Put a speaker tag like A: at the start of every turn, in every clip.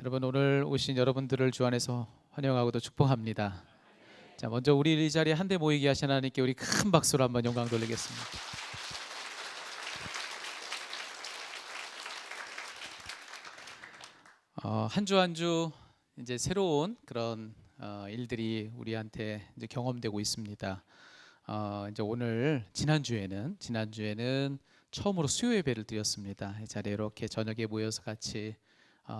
A: 여러분, 오늘 오신 여러분들을 주 안에서 환영하고도 축복합니다. 자, 먼저 우리 이 자리에 한데 모이게 하신 하나님께 우리 큰 박수로 한번 영광 돌리겠습니다. 한 주 한 주 이제 새로운 그런 일들이 우리한테 이제 경험되고 있습니다. 이제 오늘 지난주에는 처음으로 수요 예배를 드렸습니다. 이 자리에 이렇게 저녁에 모여서 같이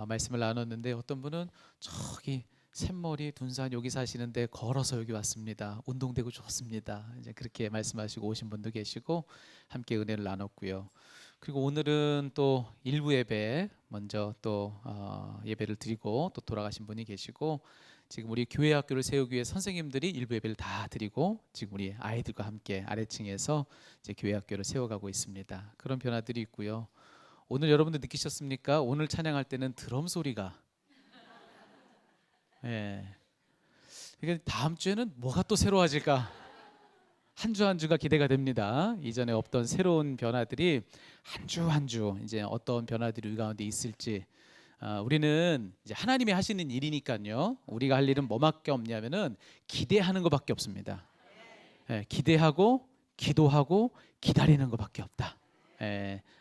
A: 말씀을 나눴는데, 어떤 분은 저기 샘머리 둔산 여기 사시는데 걸어서 여기 왔습니다. 운동되고 좋습니다. 이제 그렇게 말씀하시고 오신 분도 계시고 함께 은혜를 나눴고요. 그리고 오늘은 또 일부 예배 먼저 또 예배를 드리고 또 돌아가신 분이 계시고, 지금 우리 교회 학교를 세우기 위해 선생님들이 일부 예배를 다 드리고 지금 우리 아이들과 함께 아래층에서 이제 교회 학교를 세워가고 있습니다. 그런 변화들이 있고요. 오늘 여러분들 느끼셨습니까? 오늘 찬양할 때는 드럼 소리가 이게 다음 주에는 뭐가 또 새로워질까? 한 주 한 주가 기대가 됩니다. 이전에 없던 새로운 변화들이 한 주 한 주 이제 어떤 변화들이 우리 가운데 있을지, 우리는 이제 하나님이 하시는 일이니까요. 우리가 할 일은 뭐밖에 없냐면은 기대하는 것밖에 없습니다. 기대하고 기도하고 기다리는 것밖에 없다.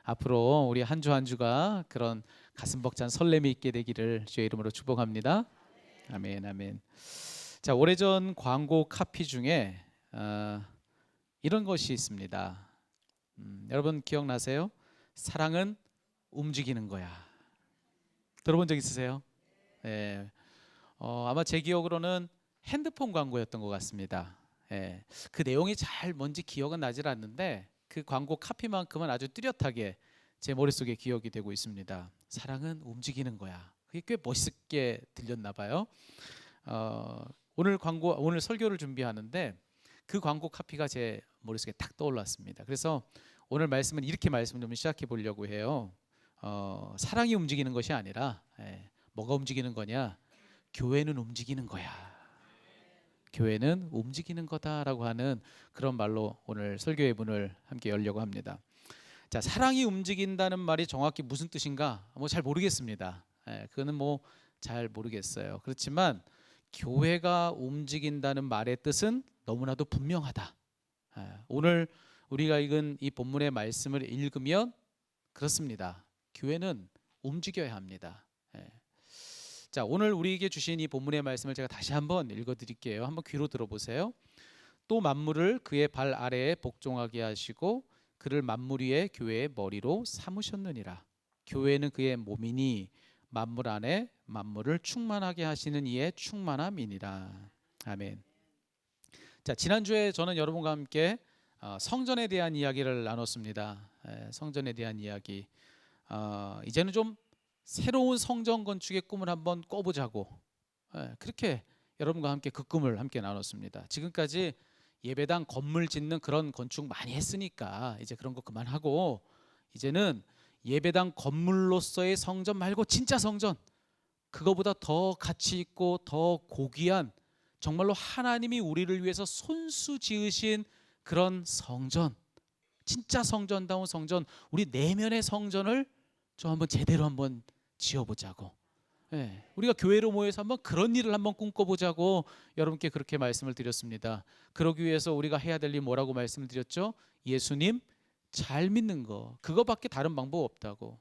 A: 앞으로 우리 한 주 한 주가 그런 가슴 벅찬 설렘이 있게 되기를 주의 이름으로 축복합니다. 아멘, 아멘. 자, 오래전 광고 카피 중에 이런 것이 있습니다. 여러분 기억나세요? 사랑은 움직이는 거야. 들어본 적 있으세요? 아마 제 기억으로는 핸드폰 광고였던 것 같습니다. 그 내용이 잘 뭔지 기억은 나질 않는데 그 광고 카피만큼은 아주 뚜렷하게 제 머릿속에 기억이 되고 있습니다. 사랑은 움직이는 거야. 그게 꽤 멋있게 들렸나 봐요. 오늘 설교를 준비하는데 그 광고 카피가 제 머릿속에 딱 떠올랐습니다. 그래서 오늘 말씀은 이렇게 말씀을 좀 시작해 보려고 해요. 사랑이 움직이는 것이 아니라 뭐가 움직이는 거냐? 교회는 움직이는 거야. 교회는 움직이는 거다라고 하는 그런 말로 오늘 설교의 문을 함께 열려고 합니다. 자, 사랑이 움직인다는 말이 정확히 무슨 뜻인가? 잘 모르겠습니다. 그거는 잘 모르겠어요. 그렇지만 교회가 움직인다는 말의 뜻은 너무나도 분명하다. 오늘 우리가 읽은 이 본문의 말씀을 읽으면 그렇습니다. 교회는 움직여야 합니다. 자, 오늘 우리에게 주신 이 본문의 말씀을 제가 다시 한번 읽어드릴게요. 한번 귀로 들어보세요. 또 만물을 그의 발 아래에 복종하게 하시고 그를 만물 위에 교회의 머리로 삼으셨느니라. 교회는 그의 몸이니 만물 안에 만물을 충만하게 하시는 이의 충만함이니라. 아멘. 자, 지난주에 저는 여러분과 함께 성전에 대한 이야기를 나눴습니다. 성전에 대한 이야기. 이제는 좀 새로운 성전 건축의 꿈을 한번 꿔보자고, 그렇게 여러분과 함께 그 꿈을 함께 나눴습니다. 지금까지 예배당 건물 짓는 그런 건축 많이 했으니까 이제 그런 거 그만하고 이제는 예배당 건물로서의 성전 말고 진짜 성전, 그거보다 더 가치 있고 더 고귀한, 정말로 하나님이 우리를 위해서 손수 지으신 그런 성전, 진짜 성전다운 성전, 우리 내면의 성전을 좀 한번 제대로 한번 지어보자고, 우리가 교회로 모여서 한번 그런 일을 한번 꿈꿔보자고 여러분께 그렇게 말씀을 드렸습니다. 그러기 위해서 우리가 해야 될 일 뭐라고 말씀을 드렸죠? 예수님 잘 믿는 거, 그거밖에 다른 방법 없다고.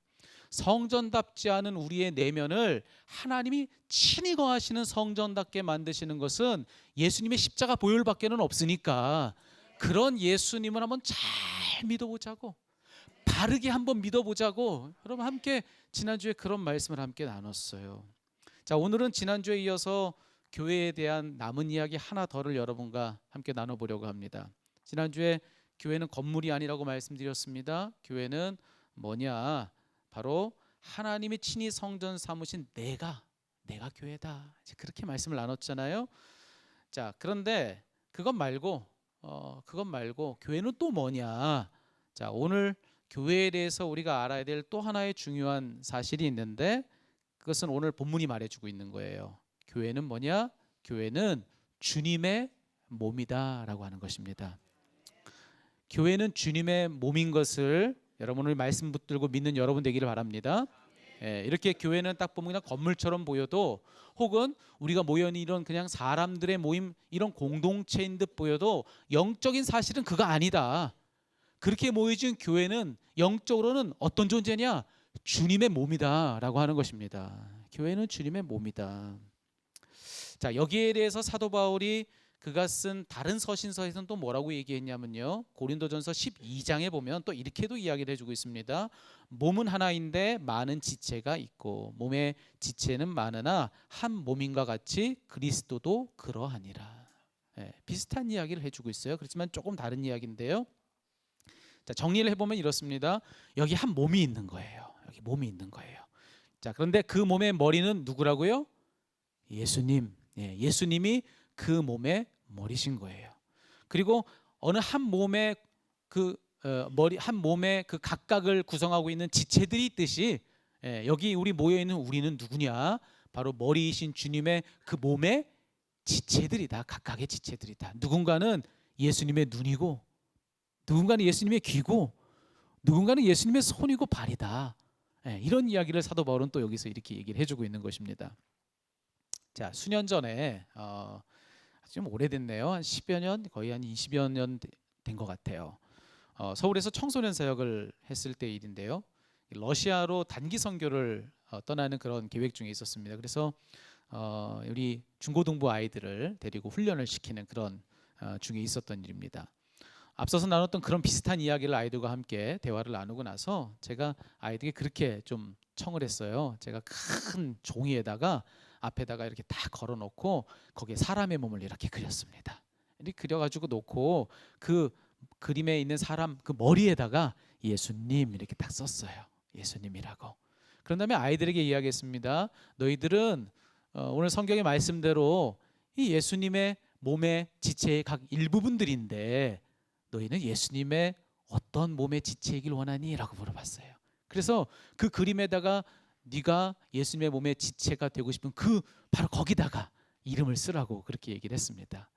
A: 성전답지 않은 우리의 내면을 하나님이 친히 거하시는 성전답게 만드시는 것은 예수님의 십자가 보혈밖에는 없으니까 그런 예수님을 한번 잘 믿어보자고, 바르게 한번 믿어보자고 여러분 함께 지난주에 그런 말씀을 함께 나눴어요. 자, 오늘은 지난주에 이어서 교회에 대한 남은 이야기 하나 더를 여러분과 함께 나눠보려고 합니다. 지난주에 교회는 건물이 아니라고 말씀드렸습니다. 교회는 뭐냐? 바로 하나님이 친히 성전 삼으신 내가 교회다. 그렇게 말씀을 나눴잖아요. 자, 그런데 그것 말고 교회는 또 뭐냐? 자, 오늘 교회에 대해서 우리가 알아야 될 또 하나의 중요한 사실이 있는데 그것은 오늘 본문이 말해주고 있는 거예요. 교회는 뭐냐? 교회는 주님의 몸이다라고 하는 것입니다. 교회는 주님의 몸인 것을 여러분의 말씀 붙들고 믿는 여러분 되기를 바랍니다. 이렇게 교회는 딱 보면 그냥 건물처럼 보여도, 혹은 우리가 모여 있는 이런 그냥 사람들의 모임, 이런 공동체인 듯 보여도 영적인 사실은 그거 아니다. 그렇게 모여진 교회는 영적으로는 어떤 존재냐? 주님의 몸이다라고 하는 것입니다. 교회는 주님의 몸이다. 자, 여기에 대해서 사도 바울이 그가 쓴 다른 서신서에서는 또 뭐라고 얘기했냐면요, 고린도전서 12장에 보면 또 이렇게도 이야기를 해주고 있습니다. 몸은 하나인데 많은 지체가 있고 몸의 지체는 많으나 한 몸인과 같이 그리스도도 그러하니라. 비슷한 이야기를 해주고 있어요. 그렇지만 조금 다른 이야기인데요. 자, 정리를 해보면 이렇습니다. 여기 한 몸이 있는 거예요. 여기 몸이 있는 거예요. 자, 그런데 그 몸의 머리는 누구라고요? 예수님. 예수님이 그 몸의 머리신 거예요. 그리고 어느 한 몸의 그 머리, 한 몸의 그 각각을 구성하고 있는 지체들이 있듯이, 여기 우리 모여 있는 우리는 누구냐? 바로 머리이신 주님의 그 몸의 지체들이다. 각각의 지체들이다. 누군가는 예수님의 눈이고, 누군가는 예수님의 귀고, 누군가는 예수님의 손이고 발이다. 이런 이야기를 사도 바울은 또 여기서 이렇게 얘기를 해주고 있는 것입니다. 자, 수년 전에 좀 오래됐네요. 한 10여 년, 거의 한 20여 년 된 것 같아요. 서울에서 청소년 사역을 했을 때 일인데요. 러시아로 단기 선교를 떠나는 그런 계획 중에 있었습니다. 그래서 우리 중고등부 아이들을 데리고 훈련을 시키는 그런 중에 있었던 일입니다. 앞서서 나눴던 그런 비슷한 이야기를 아이들과 함께 대화를 나누고 나서 제가 아이들에게 그렇게 좀 청을 했어요. 제가 큰 종이에다가 앞에다가 이렇게 다 걸어놓고 거기에 사람의 몸을 이렇게 그렸습니다. 이렇게 그려가지고 놓고 그 그림에 있는 사람 그 머리에다가 예수님 이렇게 딱 썼어요. 예수님이라고. 그런 다음에 아이들에게 이야기했습니다. 너희들은 오늘 성경의 말씀대로 이 예수님의 몸의 지체의 각 일부분들인데 너희는 예수님의 어떤 몸의 지체이길 원하니? 라고 물어봤어요. 그래서 그 그림에다가 네가 예수님의 몸의 지체가 되고 싶은 그 바로 거기다가 이름을 쓰라고 그렇게 얘기를 했습니다.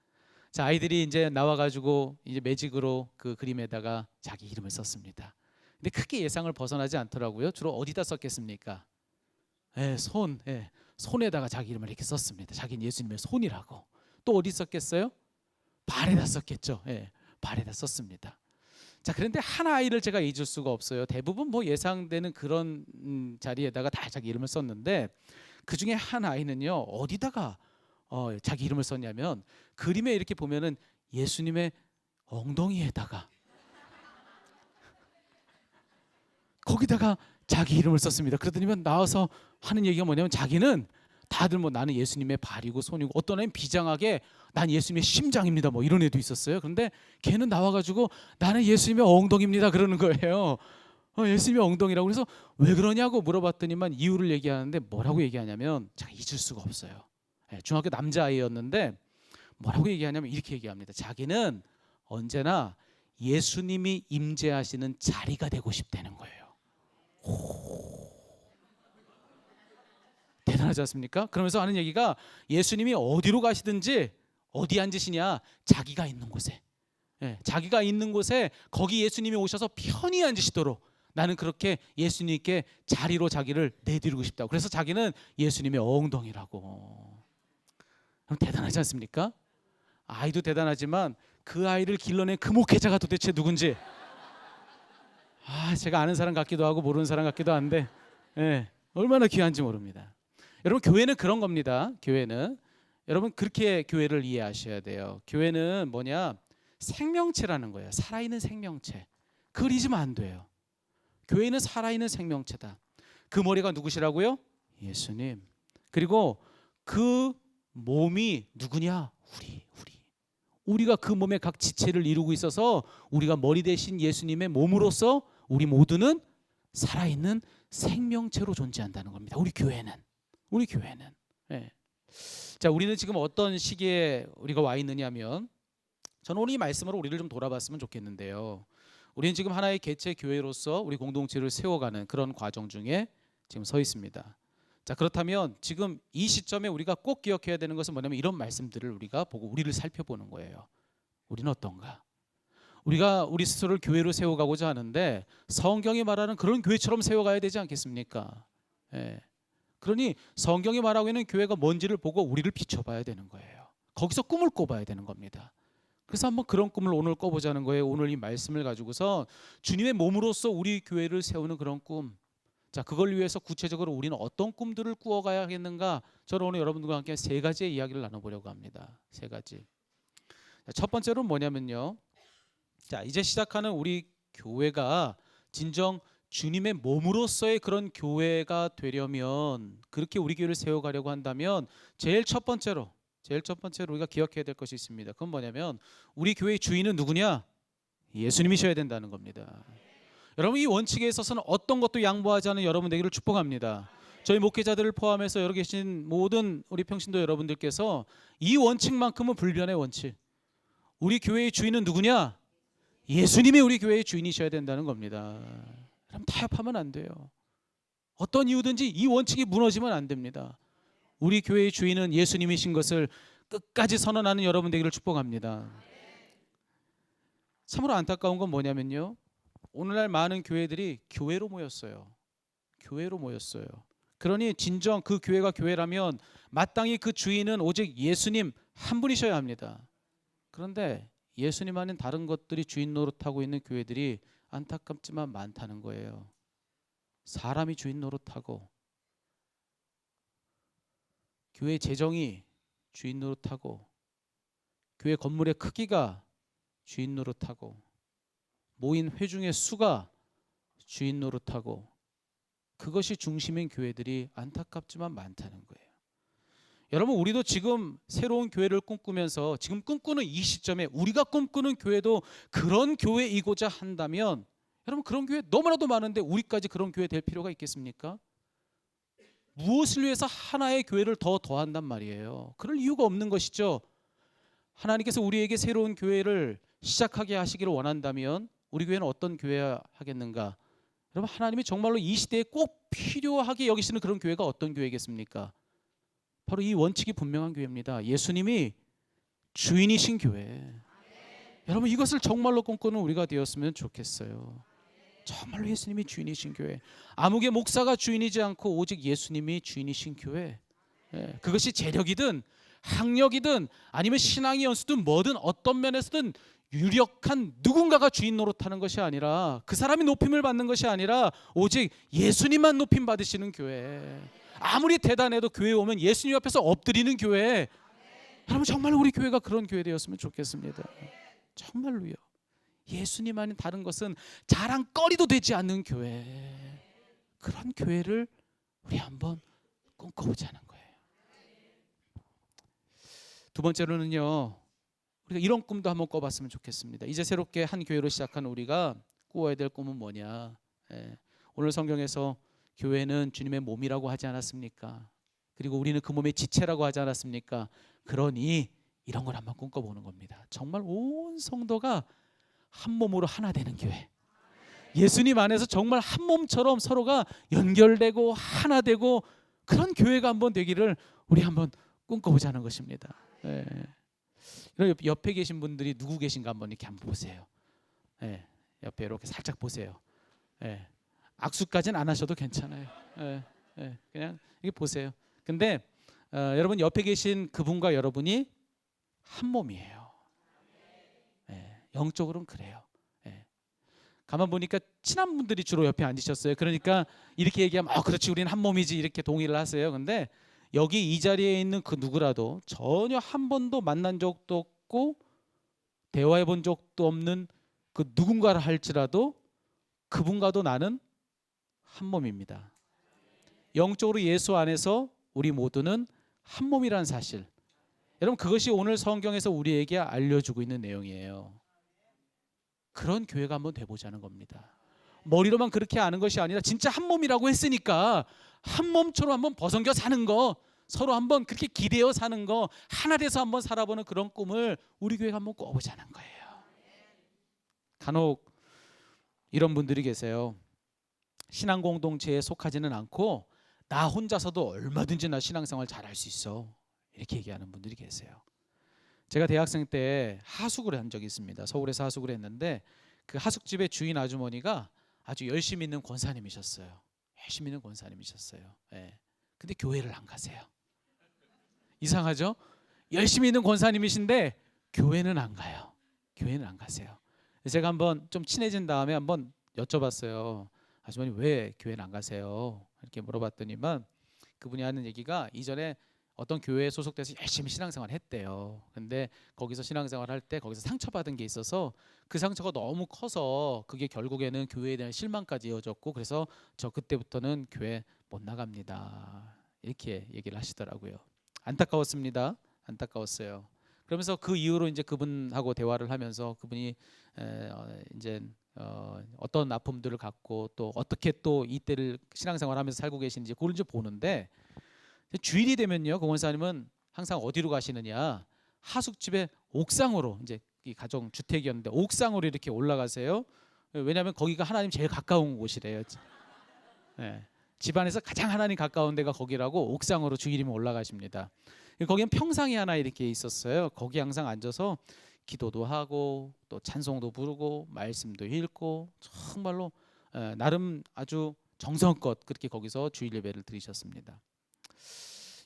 A: 자, 아이들이 이제 나와가지고 이제 매직으로 그 그림에다가 자기 이름을 썼습니다. 근데 크게 예상을 벗어나지 않더라고요. 주로 어디다 썼겠습니까? 손에다가 자기 이름을 이렇게 썼습니다. 자기는 예수님의 손이라고. 또 어디 썼겠어요? 발에다 썼겠죠. 발에다 썼습니다. 자, 그런데 한 아이를 제가 잊을 수가 없어요. 대부분 뭐 예상되는 그런 자리에다가 다 자기 이름을 썼는데 그 중에 한 아이는요, 어디다가 자기 이름을 썼냐면 그림에 이렇게 보면은 예수님의 엉덩이에다가 거기다가 자기 이름을 썼습니다. 그러더니 나와서 하는 얘기가 뭐냐면 자기는 다들 뭐 나는 예수님의 발이고 손이고, 어떤 애는 비장하게 난 예수님의 심장입니다 뭐 이런 애도 있었어요. 그런데 걔는 나와가지고 나는 예수님의 엉덩이입니다 그러는 거예요. 예수님의 엉덩이라고. 그래서 왜 그러냐고 물어봤더니만 이유를 얘기하는데 뭐라고 얘기하냐면 제가 잊을 수가 없어요. 중학교 남자아이였는데 뭐라고 얘기하냐면 이렇게 얘기합니다. 자기는 언제나 예수님이 임재하시는 자리가 되고 싶다는 거예요. 대단하지 않습니까? 그러면서 하는 얘기가 예수님이 어디로 가시든지 어디 앉으시냐? 자기가 있는 곳에. 자기가 있는 곳에 거기 예수님이 오셔서 편히 앉으시도록 나는 그렇게 예수님께 자리로 자기를 내드리고 싶다고. 그래서 자기는 예수님의 엉덩이라고. 그럼 대단하지 않습니까? 아이도 대단하지만 그 아이를 길러낸 그 목회자가 도대체 누군지 제가 아는 사람 같기도 하고 모르는 사람 같기도 한데 얼마나 귀한지 모릅니다. 여러분, 교회는 그런 겁니다. 교회는 여러분 그렇게 교회를 이해하셔야 돼요. 교회는 뭐냐? 생명체라는 거예요. 살아있는 생명체. 그걸 잊으면 안 돼요. 교회는 살아있는 생명체다. 그 머리가 누구시라고요? 예수님. 그리고 그 몸이 누구냐? 우리가 그 몸의 각 지체를 이루고 있어서 우리가 머리 대신 예수님의 몸으로서 우리 모두는 살아있는 생명체로 존재한다는 겁니다. 우리 교회는. 자, 우리는 지금 어떤 시기에 우리가 와 있느냐면, 저는 오늘 이 말씀으로 우리를 좀 돌아봤으면 좋겠는데요. 우리는 지금 하나의 개체 교회로서 우리 공동체를 세워가는 그런 과정 중에 지금 서 있습니다. 자, 그렇다면 지금 이 시점에 우리가 꼭 기억해야 되는 것은 뭐냐면 이런 말씀들을 우리가 보고 우리를 살펴보는 거예요. 우리는 어떤가? 우리가 우리 스스로를 교회로 세워가고자 하는데 성경이 말하는 그런 교회처럼 세워가야 되지 않겠습니까? 예. 그러니 성경이 말하고 있는 교회가 뭔지를 보고 우리를 비춰봐야 되는 거예요. 거기서 꿈을 꿔봐야 되는 겁니다. 그래서 한번 그런 꿈을 오늘 꿔보자는 거예요. 오늘 이 말씀을 가지고서 주님의 몸으로서 우리 교회를 세우는 그런 꿈. 자, 그걸 위해서 구체적으로 우리는 어떤 꿈들을 꾸어가야겠는가? 저는 오늘 여러분들과 함께 세 가지의 이야기를 나눠보려고 합니다. 세 가지. 자, 첫 번째로는 뭐냐면요. 자, 이제 시작하는 우리 교회가 진정 주님의 몸으로서의 그런 교회가 되려면, 그렇게 우리 교회를 세워가려고 한다면 제일 첫 번째로 우리가 기억해야 될 것이 있습니다. 그건 뭐냐면 우리 교회의 주인은 누구냐? 예수님이셔야 된다는 겁니다. 여러분, 이 원칙에 있어서는 어떤 것도 양보하지 않은 여러분 되기를 축복합니다. 저희 목회자들을 포함해서 여기 계신 모든 우리 평신도 여러분들께서 이 원칙만큼은 불변의 원칙. 우리 교회의 주인은 누구냐? 예수님이 우리 교회의 주인이셔야 된다는 겁니다. 그럼 타협하면 안 돼요. 어떤 이유든지 이 원칙이 무너지면 안 됩니다. 우리 교회의 주인은 예수님이신 것을 끝까지 선언하는 여러분 되기를 축복합니다. 참으로 안타까운 건 뭐냐면요. 오늘날 많은 교회들이 교회로 모였어요. 교회로 모였어요. 그러니 진정 그 교회가 교회라면 마땅히 그 주인은 오직 예수님 한 분이셔야 합니다. 그런데 예수님 아닌 다른 것들이 주인 노릇하고 있는 교회들이 안타깝지만 많다는 거예요. 사람이 주인 노릇하고, 교회 재정이 주인 노릇하고, 교회 건물의 크기가 주인 노릇하고, 모인 회중의 수가 주인 노릇하고, 그것이 중심인 교회들이 안타깝지만 많다는 거예요. 여러분, 우리도 지금 새로운 교회를 꿈꾸면서 지금 꿈꾸는 이 시점에 우리가 꿈꾸는 교회도 그런 교회이고자 한다면, 여러분, 그런 교회 너무나도 많은데 우리까지 그런 교회 될 필요가 있겠습니까? 무엇을 위해서 하나의 교회를 더 더한단 말이에요. 그럴 이유가 없는 것이죠. 하나님께서 우리에게 새로운 교회를 시작하게 하시기를 원한다면 우리 교회는 어떤 교회야 하겠는가? 여러분, 하나님이 정말로 이 시대에 꼭 필요하게 여기시는 그런 교회가 어떤 교회겠습니까? 바로 이 원칙이 분명한 교회입니다. 예수님이 주인이신 교회. 여러분, 이것을 정말로 꿈꾸는 우리가 되었으면 좋겠어요. 정말로 예수님이 주인이신 교회. 아무개 목사가 주인이지 않고 오직 예수님이 주인이신 교회. 그것이 재력이든 학력이든 아니면 신앙의 연수든 뭐든 어떤 면에서든 유력한 누군가가 주인 노릇하는 것이 아니라, 그 사람이 높임을 받는 것이 아니라 오직 예수님만 높임 받으시는 교회. 아무리 대단해도 교회에 오면 예수님 앞에서 엎드리는 교회. 여러분, 정말 우리 교회가 그런 교회 되었으면 좋겠습니다. 정말로요. 예수님 아닌 다른 것은 자랑거리도 되지 않는 교회. 그런 교회를 우리 한번 꿈꿔보자는 거예요. 두 번째로는요, 우리가 이런 꿈도 한번 꿔봤으면 좋겠습니다. 이제 새롭게 한 교회로 시작한 우리가 꾸어야 될 꿈은 뭐냐? 오늘 성경에서 교회는 주님의 몸이라고 하지 않았습니까? 그리고 우리는 그 몸의 지체라고 하지 않았습니까? 그러니 이런 걸 한번 꿈꿔보는 겁니다. 정말 온 성도가 한 몸으로 하나 되는 교회. 예수님 안에서 정말 한 몸처럼 서로가 연결되고 하나 되고, 그런 교회가 한번 되기를 우리 한번 꿈꿔보자는 것입니다. 옆에 계신 분들이 누구 계신가 한번 이렇게 한번 보세요. 옆에 이렇게 살짝 보세요. 악수까지는 안 하셔도 괜찮아요. 그냥 이렇게 보세요. 근데 여러분, 옆에 계신 그분과 여러분이 한 몸이에요. 영적으로는 그래요. 가만 보니까 친한 분들이 주로 옆에 앉으셨어요. 그러니까 이렇게 얘기하면 그렇지, 우리는 한 몸이지, 이렇게 동의를 하세요. 근데 여기 이 자리에 있는 그 누구라도 전혀 한 번도 만난 적도 없고 대화해 본 적도 없는 그 누군가를 할지라도 그분과도 나는 한 몸입니다. 영적으로 예수 안에서 우리 모두는 한 몸이라는 사실. 여러분, 그것이 오늘 성경에서 우리에게 알려주고 있는 내용이에요. 그런 교회가 한번 돼보자는 겁니다. 머리로만 그렇게 아는 것이 아니라 진짜 한 몸이라고 했으니까 한 몸처럼 한번 벗어겨 사는 거, 서로 한번 그렇게 기대어 사는 거, 하나 돼서 한번 살아보는 그런 꿈을 우리 교회가 한번 꿔보자는 거예요. 간혹 이런 분들이 계세요. 신앙 공동체에 속하지는 않고 나 혼자서도 얼마든지 나 신앙생활 잘할 수 있어, 이렇게 얘기하는 분들이 계세요. 제가 대학생 때 하숙을 한 적이 있습니다. 서울에서 하숙을 했는데 그 하숙집의 주인 아주머니가 아주 열심히 있는 권사님이셨어요. 열심히 있는 권사님이셨어요. 예. 근데 교회를 안 가세요. 이상하죠? 열심히 있는 권사님이신데 교회는 안 가요. 교회는 안 가세요. 제가 한번 좀 친해진 다음에 한번 여쭤봤어요. 아주머니 왜 교회는 안 가세요? 이렇게 물어봤더니만 그분이 하는 얘기가 이전에 어떤 교회에 소속돼서 열심히 신앙생활 했대요. 근데 거기서 신앙생활 할 때 거기서 상처받은 게 있어서 그 상처가 너무 커서 그게 결국에는 교회에 대한 실망까지 이어졌고, 그래서 저 그때부터는 교회 못 나갑니다. 이렇게 얘기를 하시더라고요. 안타까웠습니다. 안타까웠어요. 그러면서 그 이후로 이제 그분하고 대화를 하면서 그분이 이제 어떤 아픔들을 갖고 또 어떻게 또 이때를 신앙생활하면서 살고 계신지 그걸 이제 보는데, 주일이 되면요, 그 원사님은 항상 어디로 가시느냐, 하숙집의 옥상으로, 이제 이 가정 주택이었는데 옥상으로 이렇게 올라가세요. 왜냐하면 거기가 하나님 제일 가까운 곳이래요. 네. 집안에서 가장 하나님 가까운 데가 거기라고 옥상으로 주일이면 올라가십니다. 거기는 평상이 하나 이렇게 있었어요. 거기 항상 앉아서 기도도 하고 또 찬송도 부르고 말씀도 읽고 정말로 나름 아주 정성껏 그렇게 거기서 주일 예배를 드리셨습니다.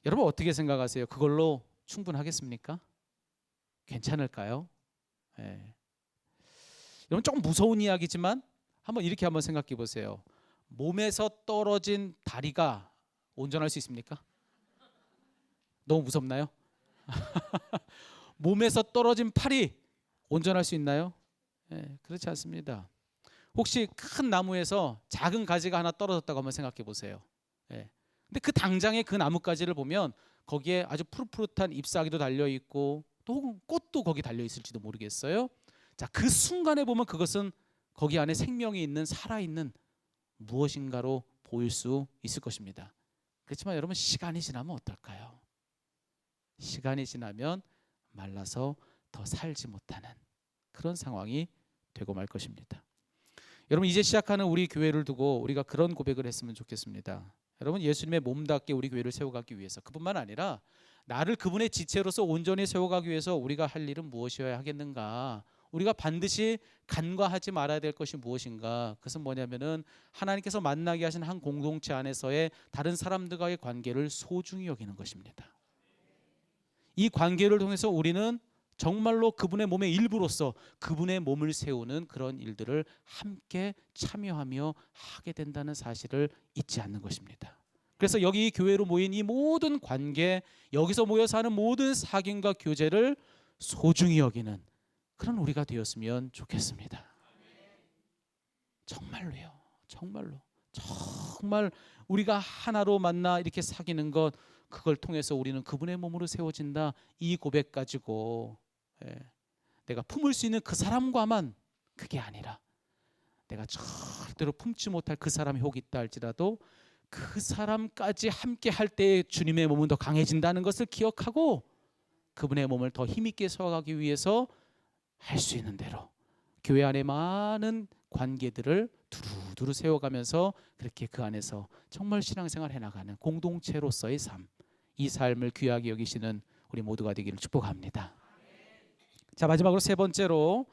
A: 여러분 어떻게 생각하세요? 그걸로 충분하겠습니까? 괜찮을까요? 예. 여러분 조금 무서운 이야기지만 이렇게 한번 생각해 보세요. 몸에서 떨어진 다리가 온전할 수 있습니까? 너무 무섭나요? 몸에서 떨어진 팔이 온전할 수 있나요? 예, 그렇지 않습니다. 혹시 큰 나무에서 작은 가지가 하나 떨어졌다고 한번 생각해 보세요. 예. 근데 그 당장의 그 나뭇가지를 보면 거기에 아주 푸릇푸릇한 잎사귀도 달려 있고 또 꽃도 거기 달려 있을지도 모르겠어요. 자, 그 순간에 보면 그것은 거기 안에 생명이 있는 살아있는 무엇인가로 보일 수 있을 것입니다. 그렇지만 여러분 시간이 지나면 어떨까요? 시간이 지나면 말라서 더 살지 못하는 그런 상황이 되고 말 것입니다. 여러분 이제 시작하는 우리 교회를 두고 우리가 그런 고백을 했으면 좋겠습니다. 여러분 예수님의 몸답게 우리 교회를 세워가기 위해서, 그뿐만 아니라 나를 그분의 지체로서 온전히 세워가기 위해서 우리가 할 일은 무엇이어야 하겠는가? 우리가 반드시 간과하지 말아야 될 것이 무엇인가? 그것은 뭐냐면은 하나님께서 만나게 하신 한 공동체 안에서의 다른 사람들과의 관계를 소중히 여기는 것입니다. 이 관계를 통해서 우리는 정말로 그분의 몸의 일부로서 그분의 몸을 세우는 그런 일들을 함께 참여하며 하게 된다는 사실을 잊지 않는 것입니다. 그래서 여기 교회로 모인 이 모든 관계, 여기서 모여서 하는 모든 사귐과 교제를 소중히 여기는 그런 우리가 되었으면 좋겠습니다. 정말로요. 정말로. 정말 우리가 하나로 만나 이렇게 사귀는 것, 그걸 통해서 우리는 그분의 몸으로 세워진다. 이 고백 가지고 내가 품을 수 있는 그 사람과만, 그게 아니라 내가 절대로 품지 못할 그 사람이 혹 있다 할지라도 그 사람까지 함께 할 때 주님의 몸은 더 강해진다는 것을 기억하고 그분의 몸을 더 힘있게 세워가기 위해서 할 수 있는 대로 교회 안에 많은 관계들을 두루두루 세워가면서 그렇게 그 안에서 정말 신앙생활 해나가는 공동체로서의 삶, 이 삶을 귀하게 여기시는 우리 모두가 되기를 축복합니다. 자, 마지막으로 세 번째로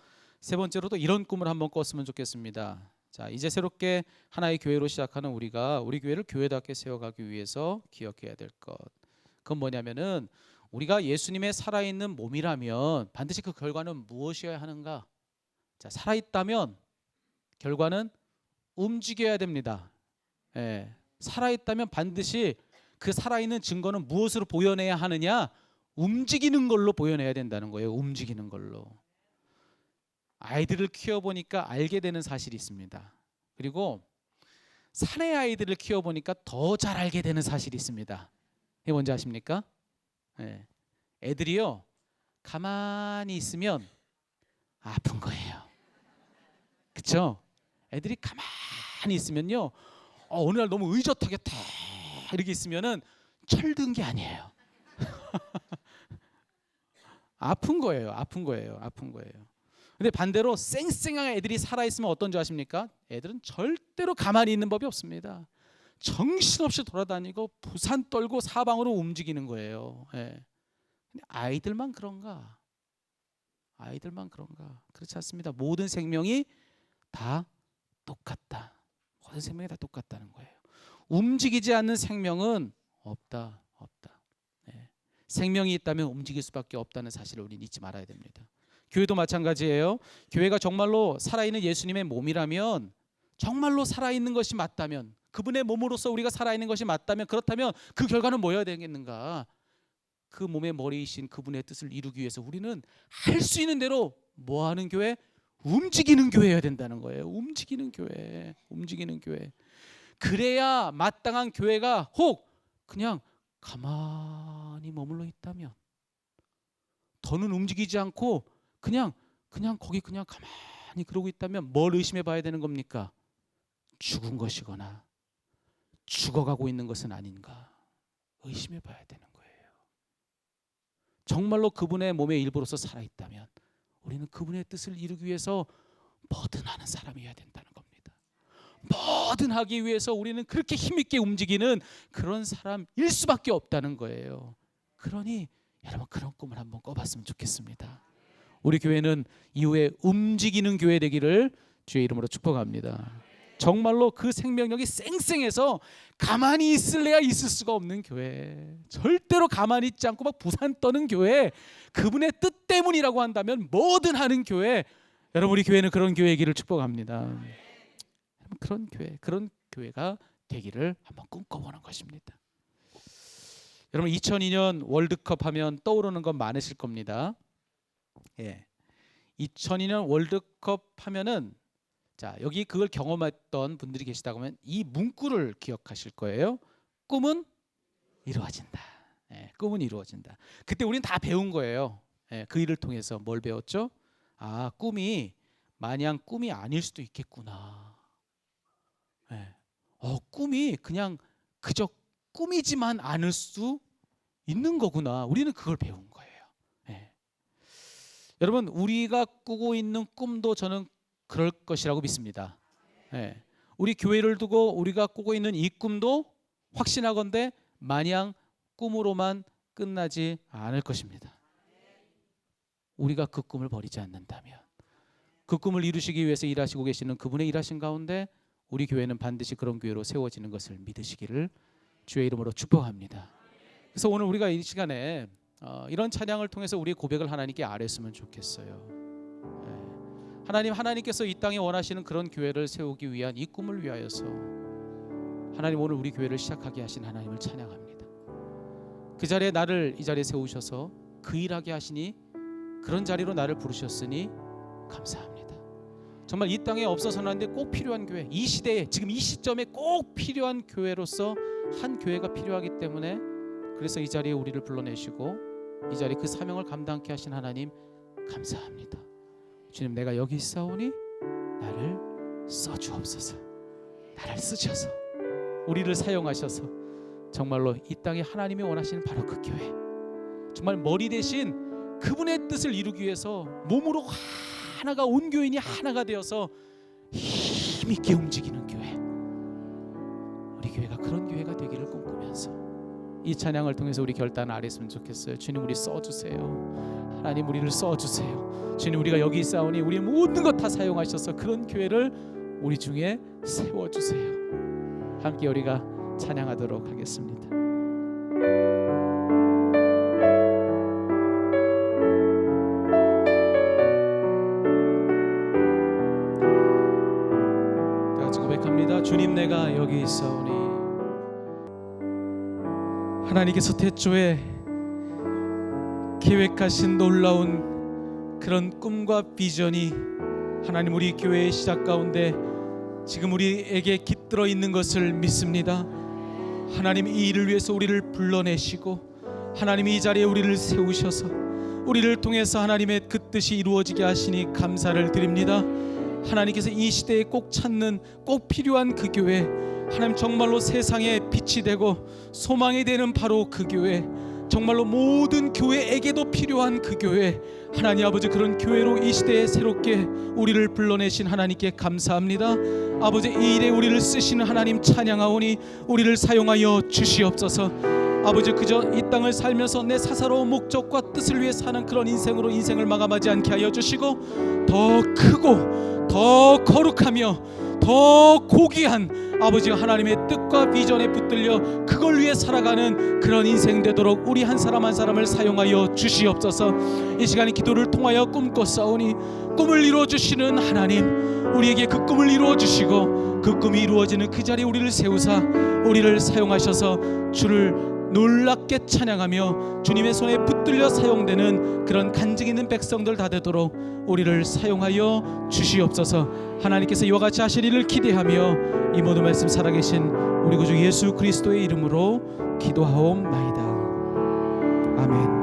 A: 또 이런 꿈을 한번 꿨으면 좋겠습니다. 자, 이제 새롭게 하나의 교회로 시작하는 우리가 우리 교회를 교회답게 세워가기 위해서 기억해야 될 것, 그건 뭐냐면은 우리가 예수님의 살아있는 몸이라면 반드시 그 결과는 무엇이어야 하는가? 자, 살아있다면 결과는 움직여야 됩니다. 살아있다면 반드시 그 살아있는 증거는 무엇으로 보여내야 하느냐? 움직이는 걸로 보여내야 된다는 거예요. 움직이는 걸로. 아이들을 키워보니까 알게 되는 사실이 있습니다. 그리고 사내 아이들을 키워보니까 더 잘 알게 되는 사실이 있습니다. 이게 뭔지 아십니까? 애들이요, 가만히 있으면 아픈 거예요. 그렇죠? 애들이 가만히 있으면요, 어느 날 너무 의젓하게 딱 이렇게 있으면은 철든 게 아니에요. 아픈 거예요. 아픈 거예요. 아픈 거예요. 근데 반대로 쌩쌩한 애들이 살아있으면 어떤 줄 아십니까? 애들은 절대로 가만히 있는 법이 없습니다. 정신없이 돌아다니고 부산 떨고 사방으로 움직이는 거예요. 근데 아이들만 그런가? 아이들만 그런가? 그렇지 않습니다. 모든 생명이 다 똑같다. 모든 생명이 다 똑같다는 거예요. 움직이지 않는 생명은 없다. 예. 생명이 있다면 움직일 수밖에 없다는 사실을 우리는 잊지 말아야 됩니다. 교회도 마찬가지예요. 교회가 정말로 살아있는 예수님의 몸이라면, 정말로 살아있는 것이 맞다면, 그분의 몸으로서 우리가 살아있는 것이 맞다면, 그렇다면 그 결과는 뭐여야 되겠는가? 그 몸의 머리이신 그분의 뜻을 이루기 위해서 우리는 할 수 있는 대로 뭐하는 교회? 움직이는 교회여야 된다는 거예요. 움직이는 교회. 그래야 마땅한 교회가, 혹 그냥 가만히 머물러 있다면, 더는 움직이지 않고 그냥 거기 그냥 가만히 그러고 있다면 뭘 의심해 봐야 되는 겁니까? 죽은 것이거나 죽어가고 있는 것은 아닌가 의심해 봐야 되는 거예요. 정말로 그분의 몸의 일부로서 살아있다면 우리는 그분의 뜻을 이루기 위해서 뭐든 하는 사람이어야 된다는 겁니다. 뭐든 하기 위해서 우리는 그렇게 힘있게 움직이는 그런 사람일 수밖에 없다는 거예요. 그러니 여러분, 그런 꿈을 한번 꿔봤으면 좋겠습니다. 우리 교회는 이후에 움직이는 교회 되기를 주의 이름으로 축복합니다. 정말로 그 생명력이 쌩쌩해서 가만히 있을래야 있을 수가 없는 교회, 절대로 가만히 있지 않고 막 부산 떠는 교회, 그분의 뜻 때문이라고 한다면 뭐든 하는 교회, 여러분 우리 교회는 그런 교회이기를 축복합니다. 그런 교회가 되기를 한번 꿈꿔보는 것입니다. 여러분 2002년 월드컵 하면 떠오르는 건 많으실 겁니다. 2002년 월드컵 하면은, 자, 여기 그걸 경험했던 분들이 계시다고 하면 이 문구를 기억하실 거예요. 꿈은 이루어진다. 꿈은 이루어진다. 그때 우리는 다 배운 거예요. 그 일을 통해서 뭘 배웠죠? 아, 꿈이 마냥 꿈이 아닐 수도 있겠구나. 꿈이 그냥 그저 꿈이지만 않을 수 있는 거구나. 우리는 그걸 배운 거예요. 여러분, 우리가 꾸고 있는 꿈도 저는 그럴 것이라고 믿습니다. 우리 교회를 두고 우리가 꾸고 있는 이 꿈도 확신하건대 마냥 꿈으로만 끝나지 않을 것입니다. 우리가 그 꿈을 버리지 않는다면, 그 꿈을 이루시기 위해서 일하시고 계시는 그분의 일하신 가운데 우리 교회는 반드시 그런 교회로 세워지는 것을 믿으시기를 주의 이름으로 축복합니다. 그래서 오늘 우리가 이 시간에 이런 찬양을 통해서 우리의 고백을 하나님께 아뢰었으면 좋겠어요. 하나님께서 이 땅에 원하시는 그런 교회를 세우기 위한 이 꿈을 위하여서 하나님, 오늘 우리 교회를 시작하게 하신 하나님을 찬양합니다. 그 자리에 나를 이 자리에 세우셔서 그 일하게 하시니, 그런 자리로 나를 부르셨으니 감사합니다. 정말 이 땅에 없어서는 안 돼 꼭 필요한 교회, 이 시대에 지금 이 시점에 꼭 필요한 교회로서 한 교회가 필요하기 때문에, 그래서 이 자리에 우리를 불러내시고 이 자리에 그 사명을 감당케 하신 하나님 감사합니다. 주님, 내가 여기 있사오니 나를 써주옵소서. 나를 쓰셔서 우리를 사용하셔서 정말로 이 땅에 하나님이 원하시는 바로 그 교회, 정말 머리 대신 그분의 뜻을 이루기 위해서 몸으로 하나가, 온 교인이 하나가 되어서 힘있게 움직이는 교회, 우리 교회가 그런 교회가 되기를 꿈꾸면서 이 찬양을 통해서 우리 결단을 아뢰었으면 좋겠어요. 주님, 우리 써주세요. 하나님, 우리를 써주세요. 주님, 우리가 여기 있사오니 우리 모든 것 다 사용하셔서 그런 교회를 우리 중에 세워주세요. 함께 우리가 찬양하도록 하겠습니다. 다 같이 고백합니다. 주님, 내가 여기 있사오니. 하나님께서 태초에 계획하신 놀라운 그런 꿈과 비전이 하나님 우리 교회의 시작 가운데 지금 우리에게 깃들어 있는 것을 믿습니다. 하나님, 이 일을 위해서 우리를 불러내시고 하나님이 이 자리에 우리를 세우셔서 우리를 통해서 하나님의 그 뜻이 이루어지게 하시니 감사를 드립니다. 하나님께서 이 시대에 꼭 찾는, 꼭 필요한 그 교회, 하나님 정말로 세상에 빛이 되고 소망이 되는 바로 그 교회, 정말로 모든 교회에게도 필요한 그 교회, 하나님 아버지, 그런 교회로 이 시대에 새롭게 우리를 불러내신 하나님께 감사합니다. 아버지, 이 일에 우리를 쓰시는 하나님 찬양하오니 우리를 사용하여 주시옵소서. 아버지, 그저 이 땅을 살면서 내 사사로운 목적과 뜻을 위해 사는 그런 인생으로 인생을 마감하지 않게 하여 주시고, 더 크고 더 거룩하며 더 고귀한 아버지 하나님의 뜻과 비전에 붙들려 그걸 위해 살아가는 그런 인생 되도록 우리 한 사람 한 사람을 사용하여 주시옵소서. 이 시간에 기도를 통하여 꿈꿨사오니 꿈을 이루어 주시는 하나님, 우리에게 그 꿈을 이루어 주시고 그 꿈이 이루어지는 그 자리에 우리를 세우사 우리를 사용하셔서 주를 놀랍게 찬양하며 주님의 손에 붙들려 사용되는 그런 간증 있는 백성들 다 되도록 우리를 사용하여 주시옵소서. 하나님께서 이와 같이 하실 일을 기대하며 이 모든 말씀 살아계신 우리 구주 예수 그리스도의 이름으로 기도하옵나이다. 아멘.